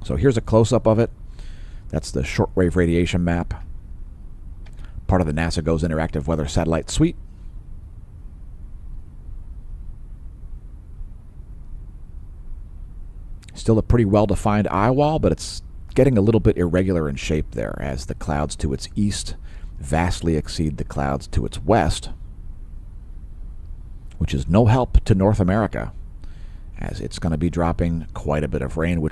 So here's a close-up of it. That's the shortwave radiation map, part of the NASA GOES Interactive Weather Satellite Suite. Still a pretty well-defined eye wall, but it's getting a little bit irregular in shape there as the clouds to its east vastly exceed the clouds to its west, which is no help to North America, as it's going to be dropping quite a bit of rain, which